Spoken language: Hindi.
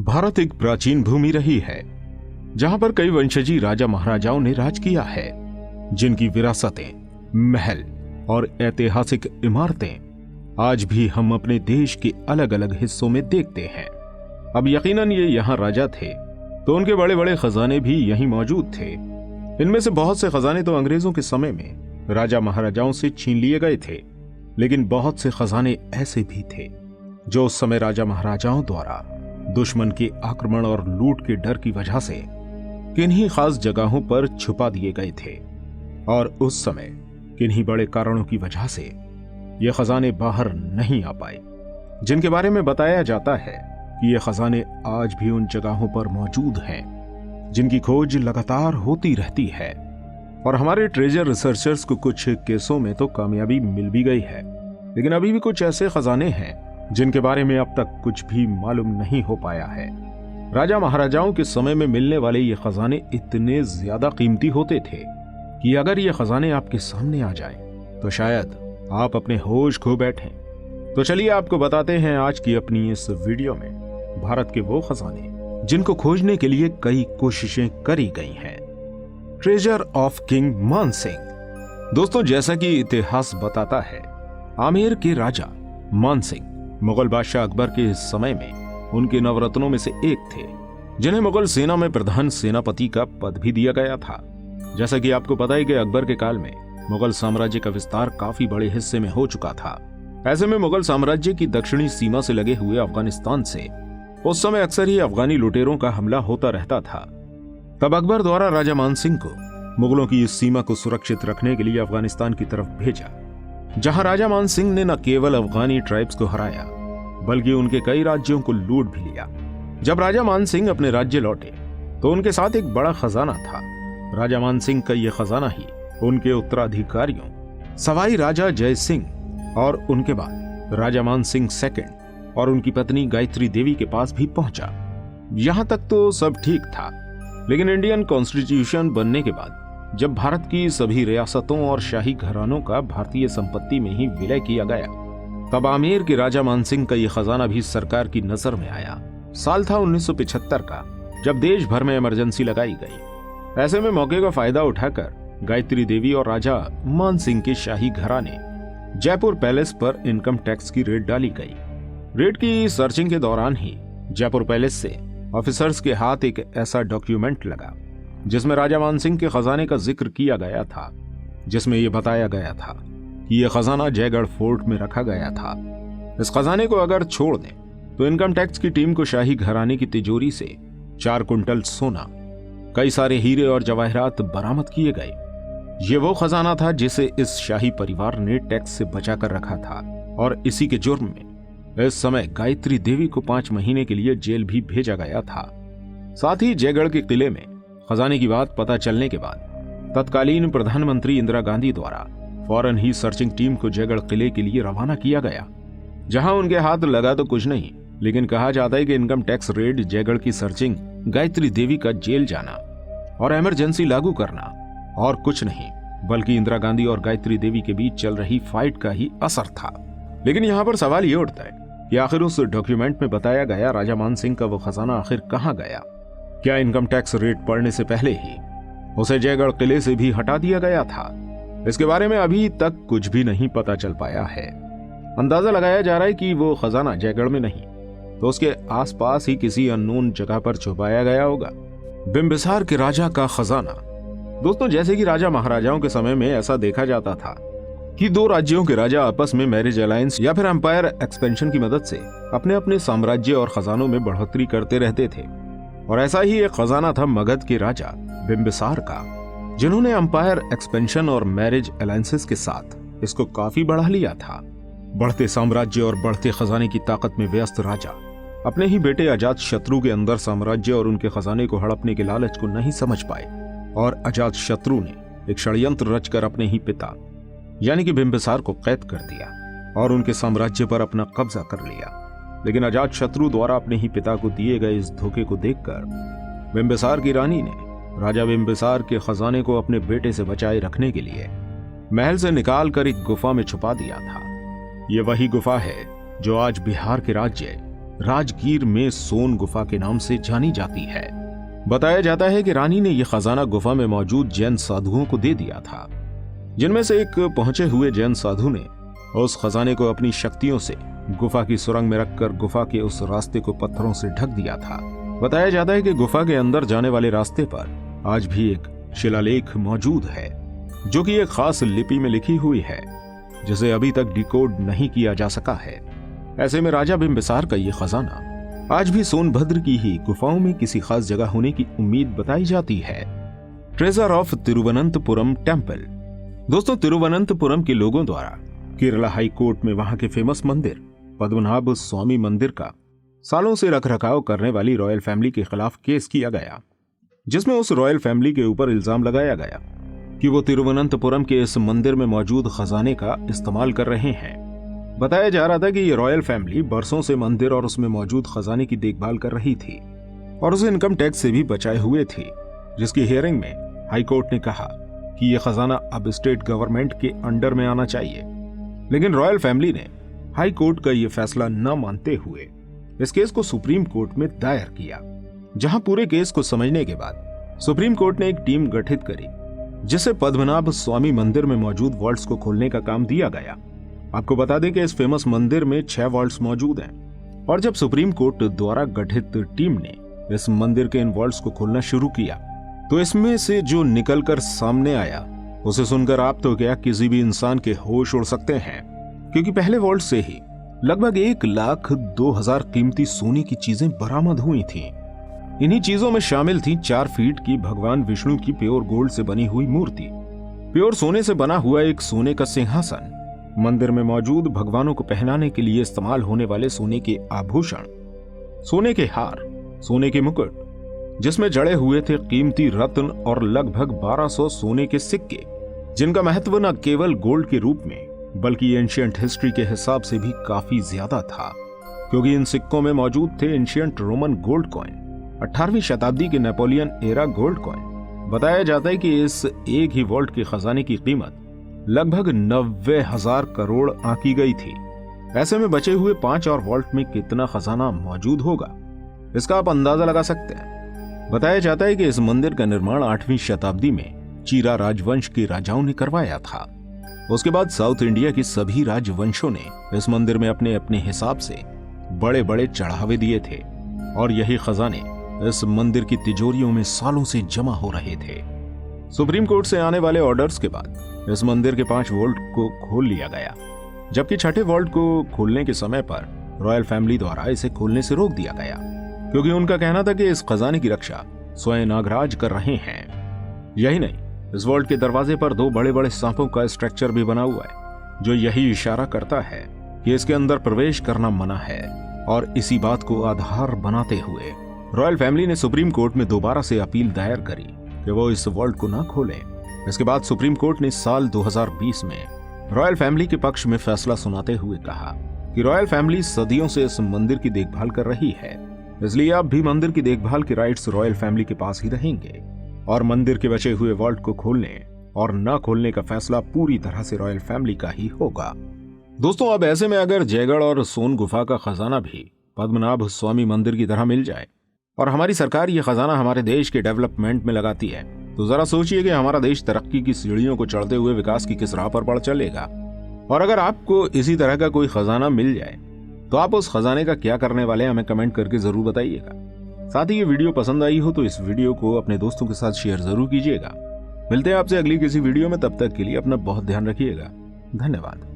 भारत एक प्राचीन भूमि रही है जहां पर कई वंशजी राजा महाराजाओं ने राज किया है, जिनकी विरासतें, महल और ऐतिहासिक इमारतें आज भी हम अपने देश के अलग अलग हिस्सों में देखते हैं। अब यकीनन ये यहाँ राजा थे तो उनके बड़े बड़े खजाने भी यहीं मौजूद थे। इनमें से बहुत से खजाने तो अंग्रेजों के समय में राजा महाराजाओं से छीन लिए गए थे, लेकिन बहुत से खजाने ऐसे भी थे जो उस समय राजा महाराजाओं द्वारा दुश्मन के आक्रमण और लूट के डर की वजह से किन्हीं खास जगहों पर छुपा दिए गए थे, और उस समय किन्हीं बड़े कारणों की वजह से ये खजाने बाहर नहीं आ पाए, जिनके बारे में बताया जाता है कि ये खजाने आज भी उन जगहों पर मौजूद हैं जिनकी खोज लगातार होती रहती है। और हमारे ट्रेजर रिसर्चर्स को कुछ केसों में तो कामयाबी मिल भी गई है, लेकिन अभी भी कुछ ऐसे खजाने हैं जिनके बारे में अब तक कुछ भी मालूम नहीं हो पाया है। राजा महाराजाओं के समय में मिलने वाले ये खजाने इतने ज्यादा कीमती होते थे कि अगर ये खजाने आपके सामने आ जाएं, तो शायद आप अपने होश खो बैठें। तो चलिए आपको बताते हैं आज की अपनी इस वीडियो में भारत के वो खजाने जिनको खोजने के लिए कई कोशिशें करी गई हैं। Treasure of king Mansingh. दोस्तों, जैसा कि इतिहास बताता है, आमेर के राजा मानसिंह मुगल बादशाह अकबर के समय में उनके नवरत्नों में से एक थे, जिन्हें मुगल सेना में प्रधान सेनापति का पद भी दिया गया था। जैसा कि आपको पता है कि अकबर के काल में मुगल साम्राज्य का विस्तार काफी बड़े हिस्से में हो चुका था। ऐसे में मुगल साम्राज्य की दक्षिणी सीमा से लगे हुए अफगानिस्तान से उस समय अक्सर ही अफगानी लुटेरों का हमला होता रहता था। तब अकबर द्वारा राजा मानसिंह को मुगलों की इस सीमा को सुरक्षित रखने के लिए अफगानिस्तान की तरफ भेजा, जहां राजा मानसिंह ने न केवल अफगानी ट्राइब्स को हराया बल्कि उनके कई राज्यों को लूट भी लिया। जब राजा मानसिंह अपने राज्य लौटे तो उनके साथ एक बड़ा खजाना था। राजा मानसिंह का यह खजाना ही उनके उत्तराधिकारियों सवाई राजा जय सिंह और उनके बाद राजा मानसिंह सेकंड और उनकी पत्नी गायत्री देवी के पास भी पहुंचा। यहां तक तो सब ठीक था, लेकिन इंडियन कॉन्स्टिट्यूशन बनने के बाद जब भारत की सभी रियासतों और शाही घरानों का भारतीय संपत्ति में ही विलय किया गया, तब आमेर के राजा मानसिंह का यह खजाना भी सरकार की नजर में आया। साल था 1975 का, जब देश भर में इमरजेंसी लगाई गई। ऐसे में मौके का फायदा उठाकर गायत्री देवी और राजा मानसिंह के शाही घराने जयपुर पैलेस पर इनकम टैक्स की रेड डाली गई। रेड की सर्चिंग के दौरान ही जयपुर पैलेस से ऑफिसर्स के हाथ एक ऐसा डॉक्यूमेंट लगा जिसमें राजा मानसिंह के खजाने का जिक्र किया गया था, जिसमें यह बताया गया था कि यह खजाना जयगढ़ फोर्ट में रखा गया था। इस खजाने को अगर छोड़ दें तो इनकम टैक्स की टीम को शाही घराने की तिजोरी से 4 कुंटल सोना, कई सारे हीरे और जवाहरात बरामद किए गए। ये वो खजाना था जिसे इस शाही परिवार ने टैक्स से बचा कर रखा था, और इसी के जुर्म में इस समय गायत्री देवी को 5 महीने के लिए जेल भी भेजा गया था। साथ ही जयगढ़ के किले में खजाने की बात पता चलने के बाद तत्कालीन प्रधानमंत्री इंदिरा गांधी द्वारा फौरन ही सर्चिंग टीम को जयगढ़ किले के लिए रवाना किया गया, जहां उनके हाथ लगा तो कुछ नहीं, लेकिन कहा जाता है कि इनकम टैक्स रेड, जयगढ़ की सर्चिंग, गायत्री देवी का जेल जाना और इमरजेंसी लागू करना और कुछ नहीं बल्कि इंदिरा गांधी और गायत्री देवी के बीच चल रही फाइट का ही असर था। लेकिन यहाँ पर सवाल ये उठता है कि आखिर उस डॉक्यूमेंट में बताया गया राजा मानसिंह का वो खजाना आखिर कहाँ गया? क्या इनकम टैक्स रेड पड़ने से पहले ही उसे जयगढ़ किले से भी हटा दिया गया था? इसके बारे में अभी तक कुछ भी नहीं पता चल पाया है। अंदाजा लगाया जा रहा है कि वो खजाना जयगढ़ में नहीं तो उसके आसपास ही किसी अननोन जगह पर छुपाया गया होगा। बिंबिसार के राजा का खजाना। दोस्तों, जैसे कि राजा महाराजाओं के समय में ऐसा देखा जाता था कि 2 राज्यों के राजा आपस में मैरिज अलायंस या फिर एम्पायर एक्सपेंशन की मदद से अपने अपने साम्राज्य और खजानों में बढ़ोतरी करते रहते थे, और ऐसा ही एक खजाना था मगध के राजा बिंबिसार का, जिन्होंने एम्पायर एक्सपेंशन और मैरिज अलायंसेस के साथ इसको काफी बढ़ा लिया था। बढ़ते साम्राज्य और बढ़ते खजाने की ताकत में व्यस्त राजा अपने ही बेटे अजात शत्रु के अंदर साम्राज्य और उनके खजाने को हड़पने के लालच को नहीं समझ पाए, और अजात शत्रु ने एक षड्यंत्र रचकर अपने ही पिता यानी कि बिंबिसार को कैद कर दिया और उनके साम्राज्य पर अपना कब्जा कर लिया। लेकिन अजात शत्रु द्वारा अपने ही पिता को दिए गए इस धोखे को देखकर बिंबिसार की रानी ने राजा बिंबिसार के खजाने को अपने बेटे से बचाए रखने के लिए महल से निकाल कर एक गुफा में छुपा दिया था। यह वही गुफा है जो आज बिहार के राज्य राजगीर में सोन गुफा के नाम से जानी जाती है। बताया जाता है कि रानी ने यह खजाना गुफा में मौजूद जैन साधुओं को दे दिया था, जिनमें से एक पहुंचे हुए जैन साधु ने उस खजाने को अपनी शक्तियों से गुफा की सुरंग में रखकर गुफा के उस रास्ते को पत्थरों से ढक दिया था। बताया जाता है कि गुफा के अंदर जाने वाले रास्ते पर आज भी एक शिलालेख मौजूद है, जो कि एक खास लिपि में लिखी हुई है, जिसे अभी तक डिकोड नहीं किया जा सका है। ऐसे में राजा बिंबिसार का यह खजाना आज भी सोनभद्र की ही गुफाओं में किसी खास जगह होने की उम्मीद बताई जाती है। Treasure of Thiruvananthapuram temple. दोस्तों, तिरुवनंतपुरम के लोगों द्वारा केरला हाई कोर्ट में वहां के फेमस मंदिर पद्मनाभ स्वामी मंदिर का सालों से रखरखाव करने वाली रॉयल फैमिली के खिलाफ केस किया गया, जिसमें उस रॉयल फैमिली के ऊपर इल्जाम लगाया गया कि वो तिरुवनंतपुरम के इस मंदिर में मौजूद खजाने का इस्तेमाल कर रहे हैं। बताया जा रहा था कि ये रॉयल फैमिली बरसों से मंदिर और उसमें मौजूद खजाने की देखभाल कर रही थी और उसे इनकम टैक्स से भी बचाए हुए थी, जिसकी हियरिंग में हाई कोर्ट ने कहा कि यह खजाना अब स्टेट गवर्नमेंट के अंडर में आना चाहिए। लेकिन रॉयल फैमिली ने हाई कोर्ट का यह फैसला न मानते हुए इस केस को सुप्रीम कोर्ट में दायर किया, जहां पूरे केस को समझने के बाद सुप्रीम कोर्ट ने एक टीम गठित करी, जिसे पद्मनाभ स्वामी मंदिर में मौजूद वॉल्ट्स को खोलने का काम दिया गया। आपको बता दें कि इस फेमस मंदिर में 6 वॉल्ट्स मौजूद हैं, और जब सुप्रीम कोर्ट द्वारा गठित टीम ने इस मंदिर के इन वॉल्ट्स को खोलना शुरू किया, तो इसमें से जो निकलकर सामने आया उसे सुनकर आप तो क्या किसी भी इंसान के होश उड़ सकते हैं, क्योंकि पहले वॉल्ट से ही लगभग 1,02,000 कीमती सोने की चीजें बरामद हुई थीं। इन्हीं चीजों में शामिल थी 4 फीट की भगवान विष्णु की प्योर गोल्ड से बनी हुई मूर्ति, प्योर सोने से बना हुआ एक सोने का सिंहासन, मंदिर में मौजूद भगवानों को पहनाने के लिए इस्तेमाल होने वाले सोने के आभूषण, सोने के हार, सोने के मुकुट, जिसमें जड़े हुए थे कीमती रत्न और लगभग 1200 सोने के सिक्के, जिनका महत्व न केवल गोल्ड के रूप में बल्कि एंशिएंट हिस्ट्री के हिसाब से भी काफी ज्यादा था, क्योंकि इन सिक्कों में मौजूद थे एंशिएंट रोमन गोल्ड कॉइन, 18वीं शताब्दी के नेपोलियन एरा गोल्ड कॉइन। बताया जाता है कि इस एक ही वॉल्ट के खजाने की कीमत लगभग 90,000 करोड़ आंकी गई थी। ऐसे में बचे हुए 5 और वॉल्ट में कितना खजाना मौजूद होगा, इसका आप अंदाजा लगा सकते हैं। बताया जाता है कि इस मंदिर का निर्माण 8वीं शताब्दी में चीरा राजवंश के राजाओं ने करवाया था। उसके बाद साउथ इंडिया की सभी राजवंशों ने इस मंदिर में अपने अपने हिसाब से बड़े बड़े चढ़ावे दिए थे, और यही खजाने इस मंदिर की तिजोरियों में सालों से जमा हो रहे थे। सुप्रीम कोर्ट से आने वाले ऑर्डर्स के बाद इस मंदिर के 5 वॉल्ट को खोल लिया गया, जबकि 6ठे वॉल्ट को खोलने के समय पर रॉयल फैमिली द्वारा इसे खोलने से रोक दिया गया, क्योंकि उनका कहना था कि इस खजाने की रक्षा स्वयं नागराज कर रहे हैं। यही नहीं, इस वॉल्ट के दरवाजे पर 2 बड़े बड़े सांपों का स्ट्रक्चर भी बना हुआ है, जो यही इशारा करता है कि इसके अंदर प्रवेश करना मना है। और इसी बात को आधार बनाते हुए रॉयल फैमिली ने सुप्रीम कोर्ट में दोबारा से अपील दायर करी कि वो इस वॉल्ट को न खोलें। इसके बाद सुप्रीम कोर्ट ने साल 2020 में रॉयल फैमिली के पक्ष में फैसला सुनाते हुए कहा कि रॉयल फैमिली सदियों से इस मंदिर की देखभाल कर रही है, इसलिए अब भी मंदिर की देखभाल के राइट्स रॉयल फैमिली के पास ही रहेंगे, और मंदिर के बचे हुए वॉल्ट को खोलने और न खोलने का फैसला पूरी तरह से रॉयल फैमिली का ही होगा। दोस्तों, अब ऐसे में अगर जयगढ़ और सोन गुफा का खजाना भी पद्मनाभ स्वामी मंदिर की तरह मिल जाए और हमारी सरकार ये खजाना हमारे देश के डेवलपमेंट में लगाती है, तो जरा सोचिए कि हमारा देश तरक्की की सीढ़ियों को चढ़ते हुए विकास की किस राह पर बढ़ चलेगा। और अगर आपको इसी तरह का कोई खजाना मिल जाए तो आप उस खजाने का क्या करने वाले हैं, हमें कमेंट करके जरूर बताइएगा। साथ ही ये वीडियो पसंद आई हो तो इस वीडियो को अपने दोस्तों के साथ शेयर जरूर कीजिएगा। मिलते हैं आपसे अगली किसी वीडियो में, तब तक के लिए अपना बहुत ध्यान रखिएगा। धन्यवाद।